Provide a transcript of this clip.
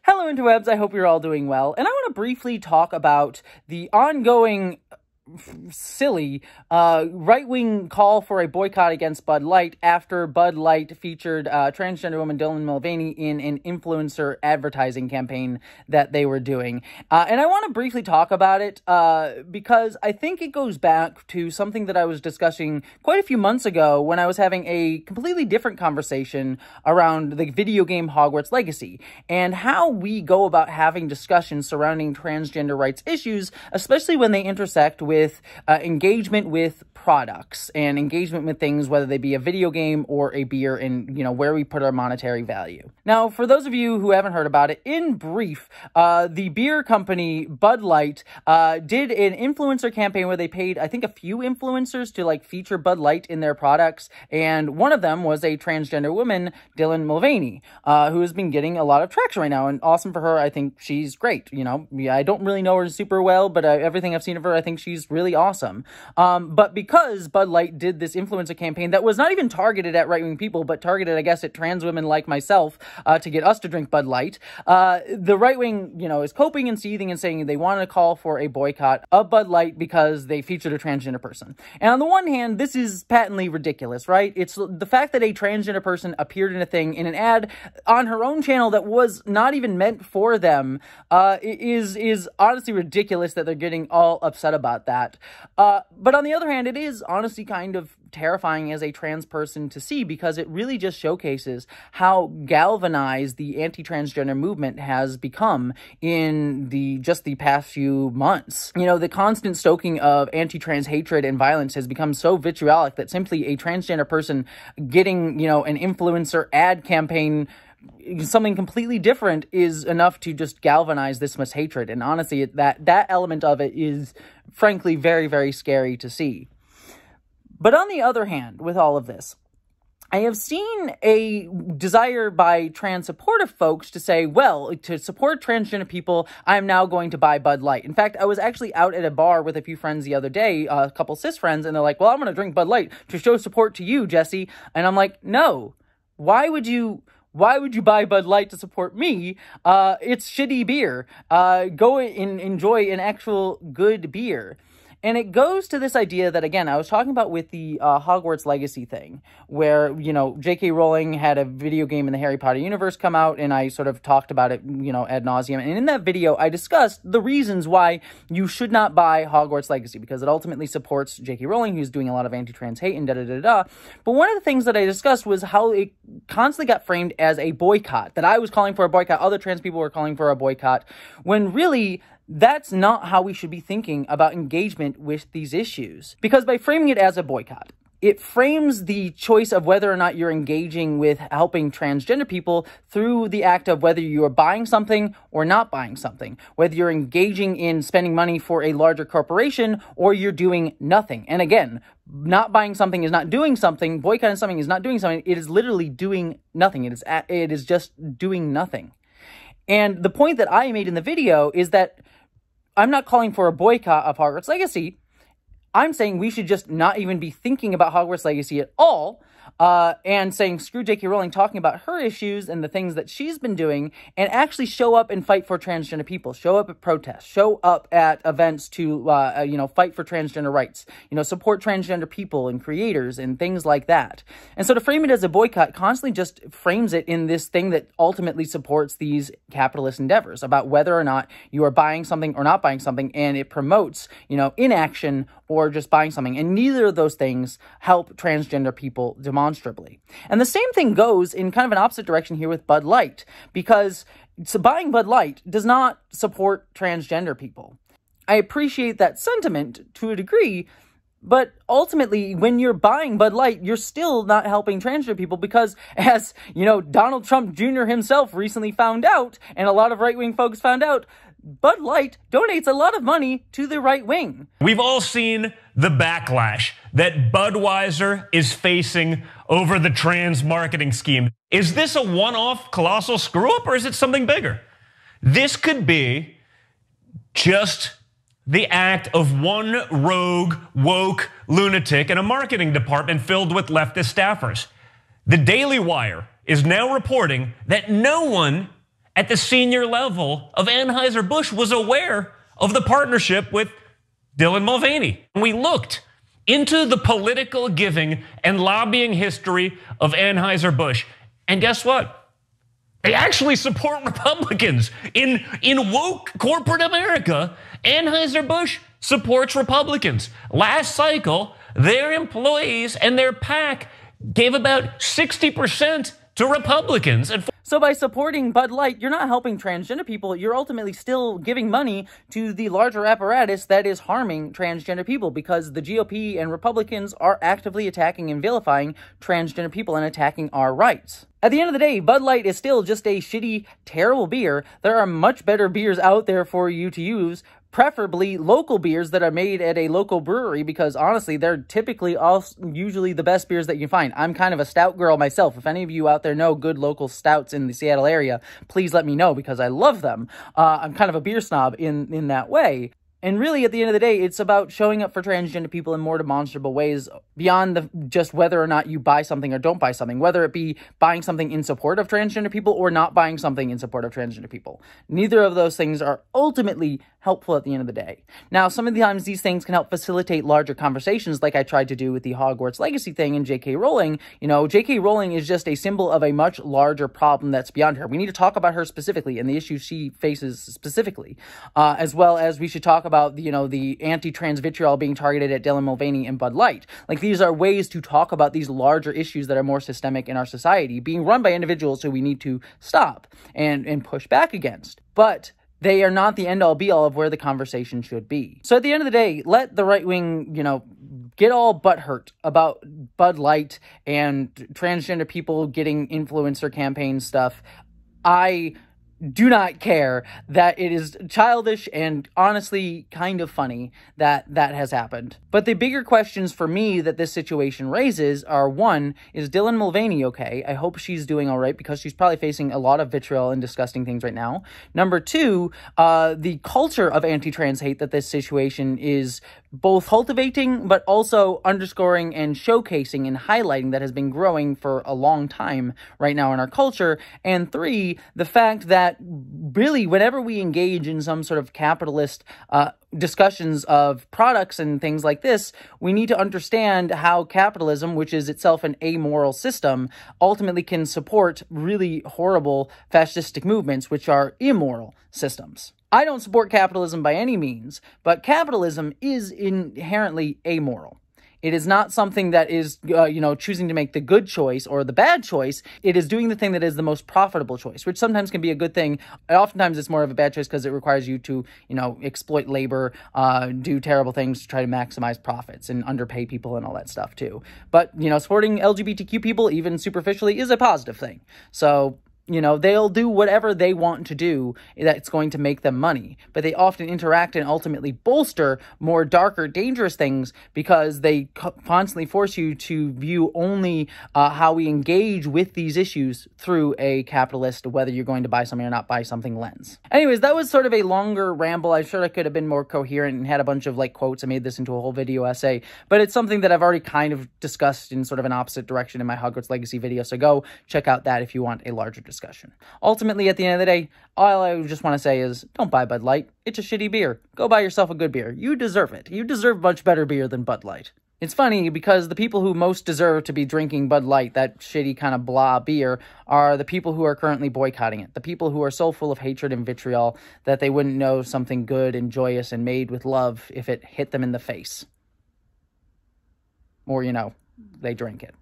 Hello interwebs, I hope you're all doing well, and I want to briefly talk about the ongoing silly right-wing call for a boycott against Bud Light after Bud Light featured transgender woman Dylan Mulvaney in an influencer advertising campaign that they were doing. And I want to briefly talk about it because I think it goes back to something that I was discussing quite a few months ago when I was having a completely different conversation around the video game Hogwarts Legacy and how we go about having discussions surrounding transgender rights issues, especially when they intersect with engagement with products and engagement with things, whether they be a video game or a beer, and where we put our monetary value. Now, for those of you who haven't heard about it, in brief, the beer company Bud Light did an influencer campaign where they paid, I think, a few influencers to feature Bud Light in their products, and one of them was a transgender woman, Dylan Mulvaney, who has been getting a lot of traction right now, and awesome for her. I think she's great. I don't really know her super well, but everything I've seen of her, I think she's really awesome. But because Bud Light did this influencer campaign that was not even targeted at right-wing people, but targeted, I guess, at trans women like myself to get us to drink Bud Light, the right-wing, is coping and seething and saying they want to call for a boycott of Bud Light because they featured a transgender person. And on the one hand, this is patently ridiculous, right? It's the fact that a transgender person appeared in a thing in an ad on her own channel that was not even meant for them is honestly ridiculous that they're getting all upset about that. But on the other hand, it is honestly kind of terrifying as a trans person to see, because it really just showcases how galvanized the anti-transgender movement has become in the past few months. The constant stoking of anti-trans hatred and violence has become so vitriolic that simply a transgender person getting, an influencer ad campaign, something completely different, is enough to just galvanize this much hatred. And honestly, that element of it is frankly very, very scary to see. But on the other hand, with all of this, I have seen a desire by trans supportive folks to say, well, to support transgender people, I'm now going to buy Bud Light. In fact, I was actually out at a bar with a few friends the other day, a couple cis friends, and they're like, well, I'm going to drink Bud Light to show support to you, Jesse. And I'm like, no, why would you buy Bud Light to support me? It's shitty beer. Go and enjoy an actual good beer. And it goes to this idea that, again, I was talking about with the Hogwarts Legacy thing, where, J.K. Rowling had a video game in the Harry Potter universe come out, and I sort of talked about it, ad nauseum. And in that video, I discussed the reasons why you should not buy Hogwarts Legacy, because it ultimately supports J.K. Rowling, who's doing a lot of anti-trans hate and da-da-da-da. But one of the things that I discussed was how it constantly got framed as a boycott, that I was calling for a boycott, other trans people were calling for a boycott, when really that's not how we should be thinking about engagement with these issues. Because by framing it as a boycott, it frames the choice of whether or not you're engaging with helping transgender people through the act of whether you are buying something or not buying something, whether you're engaging in spending money for a larger corporation or you're doing nothing. And again, not buying something is not doing something, boycotting something is not doing something, it is literally doing nothing. It is just doing nothing. And the point that I made in the video is that I'm not calling for a boycott of Hogwarts Legacy. I'm saying we should just not even be thinking about Hogwarts Legacy at all, and saying screw J.K. Rowling, talking about her issues and the things that she's been doing, and actually show up and fight for transgender people, show up at protests, show up at events to, fight for transgender rights, support transgender people and creators and things like that. And so to frame it as a boycott constantly just frames it in this thing that ultimately supports these capitalist endeavors about whether or not you are buying something or not buying something, and it promotes, inaction or just buying something. And neither of those things help transgender people demonstrably. And the same thing goes in kind of an opposite direction here with Bud Light, because buying Bud Light does not support transgender people. I appreciate that sentiment to a degree, but ultimately, when you're buying Bud Light, you're still not helping transgender people because, as, Donald Trump Jr. himself recently found out, and a lot of right-wing folks found out, Bud Light donates a lot of money to the right wing. We've all seen the backlash that Budweiser is facing over the trans marketing scheme. Is this a one-off colossal screw-up, or is it something bigger? This could be just the act of one rogue, woke lunatic in a marketing department filled with leftist staffers. The Daily Wire is now reporting that no one at the senior level of Anheuser-Busch was aware of the partnership with Dylan Mulvaney. We looked into the political giving and lobbying history of Anheuser-Busch. And guess what? They actually support Republicans. In woke corporate America, Anheuser-Busch supports Republicans. Last cycle, their employees and their PAC gave about 60% to Republicans. So by supporting Bud Light, you're not helping transgender people. You're ultimately still giving money to the larger apparatus that is harming transgender people, because the GOP and Republicans are actively attacking and vilifying transgender people and attacking our rights. At the end of the day, Bud Light is still just a shitty, terrible beer. There are much better beers out there for you to use, preferably local beers that are made at a local brewery, because honestly, they're typically usually the best beers that you find. I'm kind of a stout girl myself. If any of you out there know good local stouts in the Seattle area, please let me know, because I love them. I'm kind of a beer snob in that way. And really, at the end of the day, it's about showing up for transgender people in more demonstrable ways beyond just whether or not you buy something or don't buy something, whether it be buying something in support of transgender people or not buying something in support of transgender people. Neither of those things are ultimately helpful at the end of the day. Now, some of the times these things can help facilitate larger conversations, like I tried to do with the Hogwarts Legacy thing and J.K. Rowling. You know, J.K. Rowling is just a symbol of a much larger problem that's beyond her. We need to talk about her specifically and the issues she faces specifically, as well as we should talk about, the anti-trans vitriol being targeted at Dylan Mulvaney and Bud Light. Like, these are ways to talk about these larger issues that are more systemic in our society, being run by individuals who we need to stop and push back against. But they are not the end-all be-all of where the conversation should be. So at the end of the day, let the right wing, get all butthurt about Bud Light and transgender people getting influencer campaign stuff. I do not care. That it is childish and honestly kind of funny that has happened. But the bigger questions for me that this situation raises are, one, is Dylan Mulvaney okay? I hope she's doing all right, because she's probably facing a lot of vitriol and disgusting things right now. Number two, the culture of anti-trans hate that this situation is both cultivating, but also underscoring and showcasing and highlighting, that has been growing for a long time right now in our culture. And three, the fact that really whenever we engage in some sort of capitalist discussions of products and things like this, we need to understand how capitalism, which is itself an amoral system, ultimately can support really horrible fascistic movements, which are immoral systems. I don't support capitalism by any means, but capitalism is inherently amoral. It is not something that is, choosing to make the good choice or the bad choice. It is doing the thing that is the most profitable choice, which sometimes can be a good thing. Oftentimes it's more of a bad choice because it requires you to, exploit labor, do terrible things to try to maximize profits and underpay people and all that stuff too. But, supporting LGBTQ people, even superficially, is a positive thing. So, they'll do whatever they want to do that's going to make them money. But they often interact and ultimately bolster more darker, dangerous things, because they constantly force you to view only how we engage with these issues through a capitalist, whether you're going to buy something or not buy something lens. Anyways, that was sort of a longer ramble. I'm sure I could have been more coherent and had a bunch of quotes. I made this into a whole video essay, but it's something that I've already kind of discussed in sort of an opposite direction in my Hogwarts Legacy video. So go check out that if you want a larger discussion. Ultimately, at the end of the day, all I just want to say is, don't buy Bud Light. It's a shitty beer. Go buy yourself a good beer. You deserve it. You deserve much better beer than Bud Light. It's funny because the people who most deserve to be drinking Bud Light, that shitty kind of blah beer, are the people who are currently boycotting it. The people who are so full of hatred and vitriol that they wouldn't know something good and joyous and made with love if it hit them in the face. Or, they drink it.